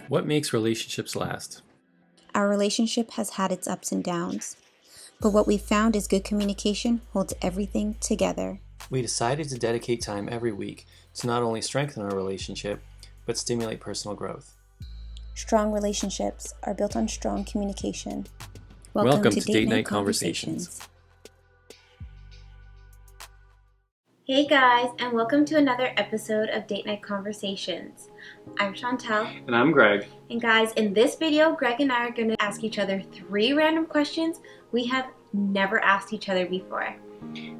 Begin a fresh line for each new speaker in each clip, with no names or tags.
What makes relationships last?
Our relationship has had its ups and downs, but what we've found is good communication holds everything together.
We decided to dedicate time every week to not only strengthen our relationship, but stimulate personal growth.
Strong relationships are built on strong communication.
Welcome to Date Night Conversations.
Hey guys, and welcome to another episode of Date Night Conversations. I'm Chantel.
And I'm Greg.
And guys, in this video, Greg and I are going to ask each other 3 random questions we have never asked each other before.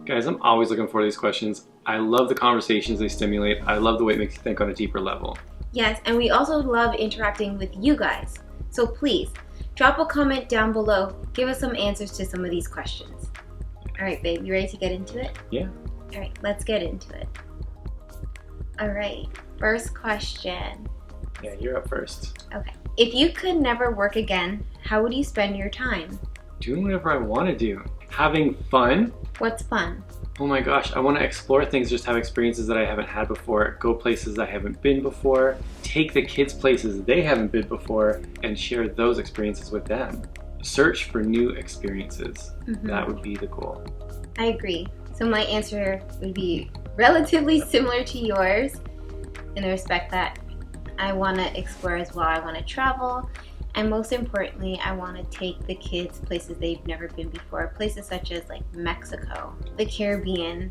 Guys, I'm always looking for these questions. I love the conversations they stimulate. I love the way it makes you think on a deeper level.
Yes, and we also love interacting with you guys. So please, drop a comment down below. Give us some answers to some of these questions. All right, babe, you ready to get into it?
Yeah.
All right, let's get into it. All right, first question.
Yeah, you're up first.
Okay. If you could never work again, how would you spend your time?
Doing whatever I want to do. Having fun.
What's fun?
Oh my gosh, I want to explore things, just have experiences that I haven't had before, go places I haven't been before, take the kids places they haven't been before, and share those experiences with them. Search for new experiences. That would be the goal.
I agree. So my answer would be relatively similar to yours in the respect that I want to explore as well. I want to travel, and most importantly, I want to take the kids places they've never been before. Places such as like Mexico, the Caribbean,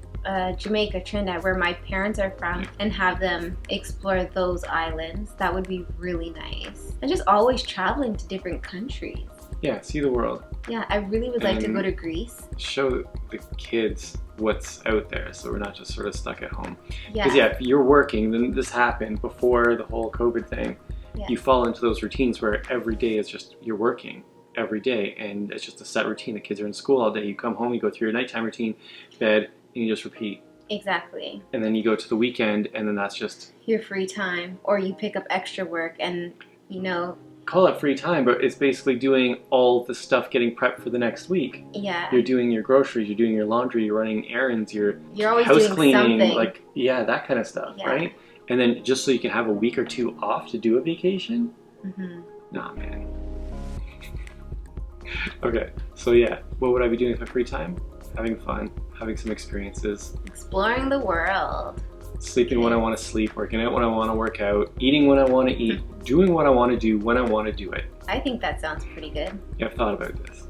Jamaica, Trinidad, where my parents are from, and have them explore those islands. That would be really nice. And just always traveling to different countries.
Yeah, see the world.
Yeah, I really would like to go to Greece.
Show the kids what's out there, so we're not just sort of stuck at home.
Yeah.
Because if you're working, then this happened before the whole COVID thing.
Yeah.
You fall into those routines where every day is just, you're working every day, and it's just a set routine. The kids are in school all day. You come home, you go through your nighttime routine, bed, and you just repeat.
Exactly.
And then you go to the weekend, and then that's just
your free time, or you pick up extra work and,
call it free time, but it's basically doing all the stuff getting prepped for the next week.
Yeah.
You're doing your groceries, you're doing your laundry, you're running errands, you're
always
house
doing
cleaning,
something.
that kind of stuff,
Yeah.
right? And then just so you can have a week or 2 off to do a vacation? Nah, man. Okay, so yeah, what would I be doing with my free time? Having fun, having some experiences.
Exploring the world.
Sleeping when I want to sleep, working out when I want to work out, eating when I want to eat, doing what I want to do when I want to do it.
I think that sounds pretty good.
Yeah, I've thought about this.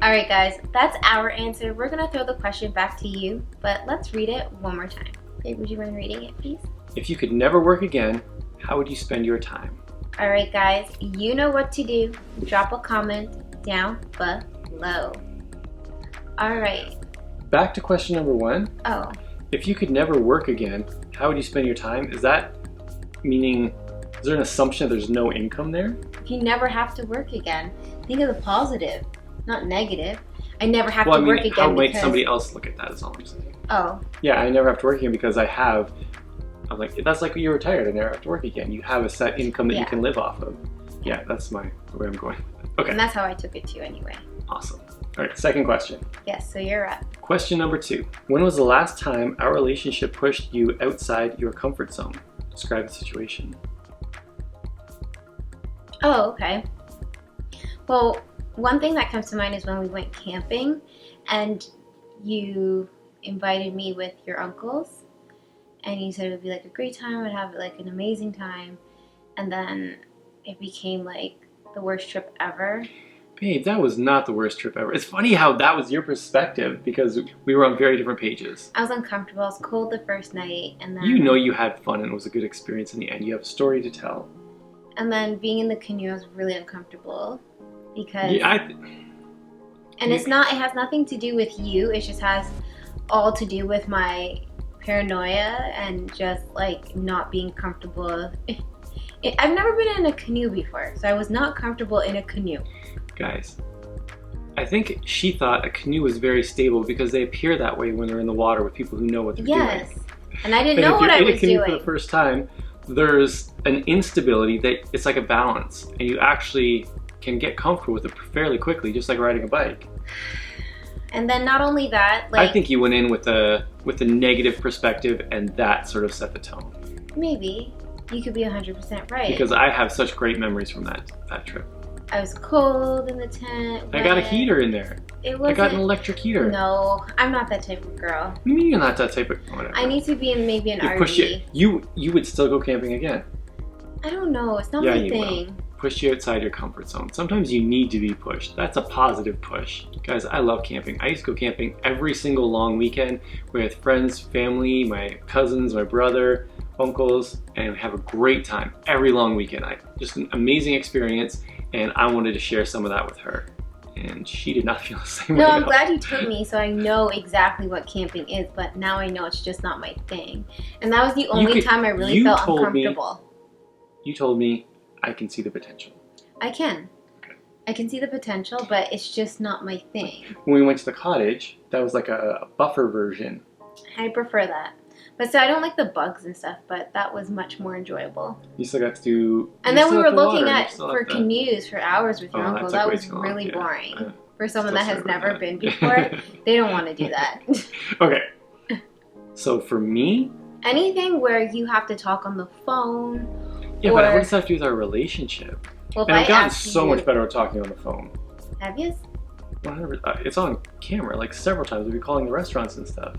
All right, guys, that's our answer. We're going to throw the question back to you, but let's read it one more time. Babe, would you mind reading it, please?
If you could never work again, how would you spend your time?
All right, guys, you know what to do. Drop a comment down below. All right.
Back to question number 1.
Oh.
If you could never work again, how would you spend your time? Is that meaning, is there an assumption that there's no income there?
If you never have to work again, think of the positive, not negative. I never have to work again.
How might somebody else look at that is all I'm saying.
Oh.
Yeah, I never have to work again because I'm like, that's like when you're retired, I never have to work again. You have a set income that you can live off of. Yeah, that's the way I'm going. Okay.
And that's how I took it too anyway.
Awesome. All right, second question.
Yes, so you're up.
Question number 2. When was the last time our relationship pushed you outside your comfort zone? Describe the situation.
Oh, okay. Well, one thing that comes to mind is when we went camping and you invited me with your uncles and you said it would be like a great time, I'd have like an amazing time, and then it became like the worst trip ever.
Babe, that was not the worst trip ever. It's funny how that was your perspective because we were on very different pages.
I was uncomfortable. I was cold the first night, and then
you had fun and it was a good experience in the end. You have a story to tell.
And then being in the canoe, I was really uncomfortable because it has nothing to do with you. It just has all to do with my paranoia and just like not being comfortable. I've never been in a canoe before, so I was not comfortable in a canoe.
Guys, I think she thought a canoe was very stable because they appear that way when they're in the water with people who know what they're doing.
Yes, and I didn't know what I was doing.
If you're in a canoe for the first time, there's an instability that it's like a balance, and you actually can get comfortable with it fairly quickly, just like riding a bike.
And then not only that, like,
I think you went in with a negative perspective, and that sort of set the tone.
Maybe. You could be 100% right.
Because I have such great memories from that trip.
I was cold in the tent.
I got a heater in there.
It wasn't,
I got an electric heater.
No, I'm not that type of girl.
What do you mean you're not that type of... Whatever.
I need to be in maybe an RV.
You would still go camping again.
I don't know. It's not my thing.
Will. Push you outside your comfort zone. Sometimes you need to be pushed. That's a positive push. Guys, I love camping. I used to go camping every single long weekend with friends, family, my cousins, my brother, uncles, and have a great time every long weekend. Just an amazing experience, and I wanted to share some of that with her. And she did not feel the same way.
No, I'm glad you took me so I know exactly what camping is, but now I know it's just not my thing. And that was the only time I really felt uncomfortable.
You told me I can see the potential.
I can.
Okay.
I can see the potential, but it's just not my thing.
When we went to the cottage, that was like a buffer version.
I prefer that. But so I don't like the bugs and stuff, but that was much more enjoyable.
You still got to do...
And then we were looking for canoes for hours with your uncle. That was really boring. For someone that has never been before, they don't want to do that.
Okay. So for me...
Anything where you have to talk on the phone.
Yeah, but what does that have to do with our relationship? Well, and I've gotten so much better at talking on the phone.
Have you?
100%. It's on camera, like several times. We'll be calling the restaurants and stuff.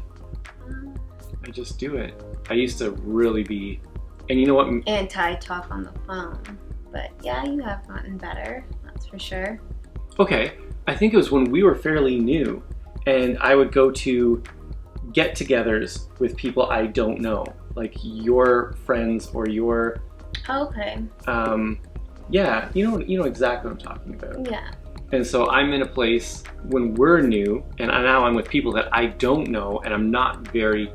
I just do it. I used to really be, and you know what?
Anti-talk on the phone. But yeah, you have gotten better. That's for sure.
Okay. I think it was when we were fairly new, and I would go to get-togethers with people I don't know, like your friends or your...
Okay.
Yeah, you know exactly what I'm talking about.
Yeah.
And so I'm in a place when we're new, and now I'm with people that I don't know, and I'm not very,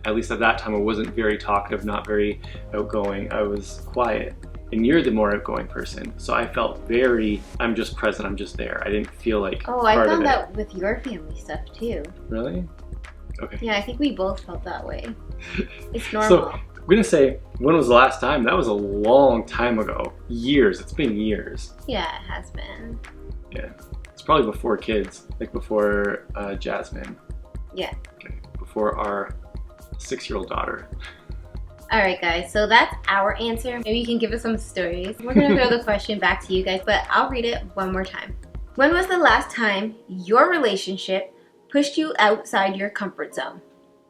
at least at that time, I wasn't very talkative, not very outgoing. I was quiet. And you're the more outgoing person. So I felt I'm just present, I'm just there. I didn't feel like
part of it. I found that with your family stuff too.
Really? Okay.
Yeah, I think we both felt that way. It's normal.
So I'm gonna say, when was the last time? That was a long time ago. Years, it's been years.
Yeah, it has been.
Yeah, it's probably before kids, like before Jasmine.
Yeah.
Okay, before our 6-year-old daughter.
All right, guys, so that's our answer. Maybe you can give us some stories. We're gonna throw the question back to you guys, but I'll read it one more time. When was the last time your relationship pushed you outside your comfort zone?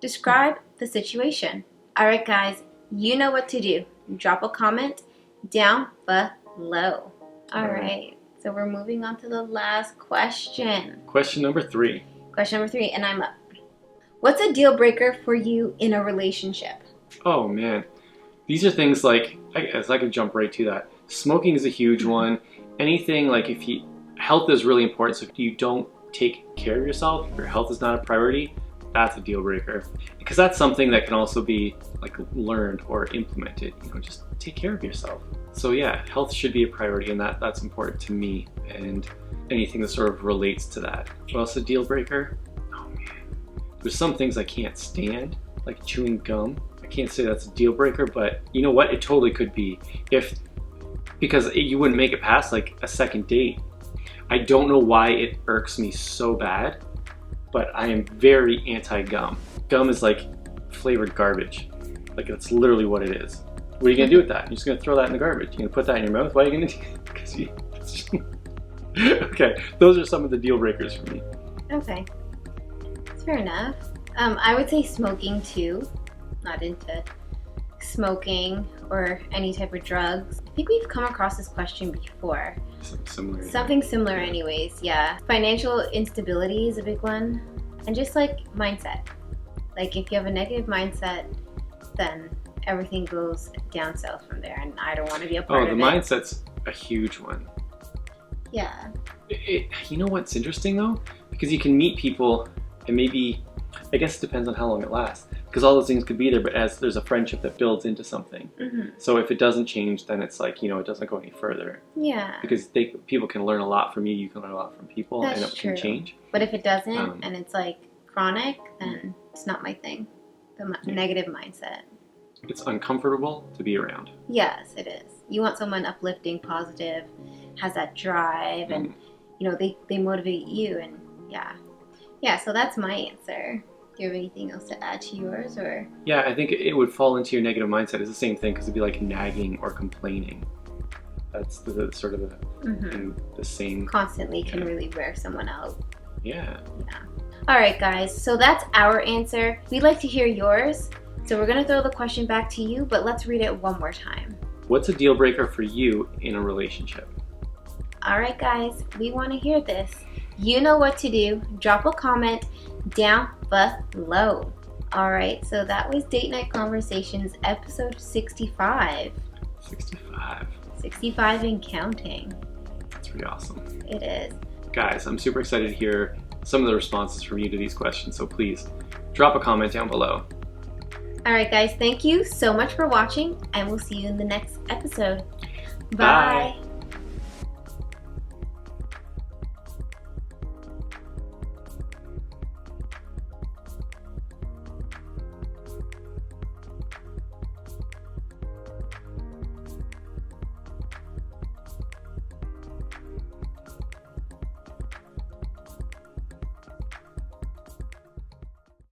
Describe the situation. All right, guys, you know what to do. Drop a comment down below. All right, so we're moving on to the last question.
Question number 3.
Question number 3, and I'm up. What's a deal breaker for you in a relationship?
Oh man, these are things like, I guess I could jump right to that. Smoking is a huge one. Anything like health is really important, so if you don't take care of yourself, if your health is not a priority, that's a deal breaker. Because that's something that can also be like learned or implemented, just take care of yourself. So yeah, health should be a priority, and that's important to me, and anything that sort of relates to that. What else is a deal breaker? Oh man, there's some things I can't stand, like chewing gum. I can't say that's a deal breaker, but you know what? It totally could be. Because you wouldn't make it past like a second date. I don't know why it irks me so bad, but I am very anti-gum. Gum is like flavored garbage. Like that's literally what it is. What are you gonna do with that? You're just gonna throw that in the garbage. You're gonna put that in your mouth? Why are you gonna do it? Okay, those are some of the deal breakers for me.
Okay, that's fair enough. I would say smoking too. Not into smoking or any type of drugs. I think we've come across this question before. Something similar anyways, yeah. Financial instability is a big one. And just like mindset. Like if you have a negative mindset, then everything goes down south from there, and I don't want to be a part of it.
Oh, the mindset's a huge one.
Yeah.
You know what's interesting though? Because you can meet people and maybe, I guess it depends on how long it lasts. Because all those things could be there, but as there's a friendship that builds into something. Mm-hmm. So if it doesn't change, then it's like, it doesn't go any further.
Yeah.
Because people can learn a lot from you, you can learn a lot from people,
That's
and it
true.
can change.
But if it doesn't, and it's like chronic, then it's not my thing. The negative mindset.
It's uncomfortable to be around.
Yes, it is. You want someone uplifting, positive, has that drive, and they motivate you, and yeah. So that's my answer. Do you have anything else to add to yours, or?
Yeah, I think it would fall into your negative mindset. It's the same thing, because it'd be like nagging or complaining. That's the sort of the same.
Constantly can really wear someone out.
Yeah.
All right, guys. So that's our answer. We'd like to hear yours. So we're gonna throw the question back to you, but let's read it one more time.
What's a deal breaker for you in a relationship?
All right, guys. We want to hear this. You know what to do. Drop a comment down below. All right. So that was Date Night Conversations, episode 65.
65.
65 and counting.
That's pretty awesome.
It is.
Guys, I'm super excited to hear some of the responses from you to these questions, so please drop a comment down below.
All right, guys, thank you so much for watching, and we'll see you in the next episode.
Bye.
Bye.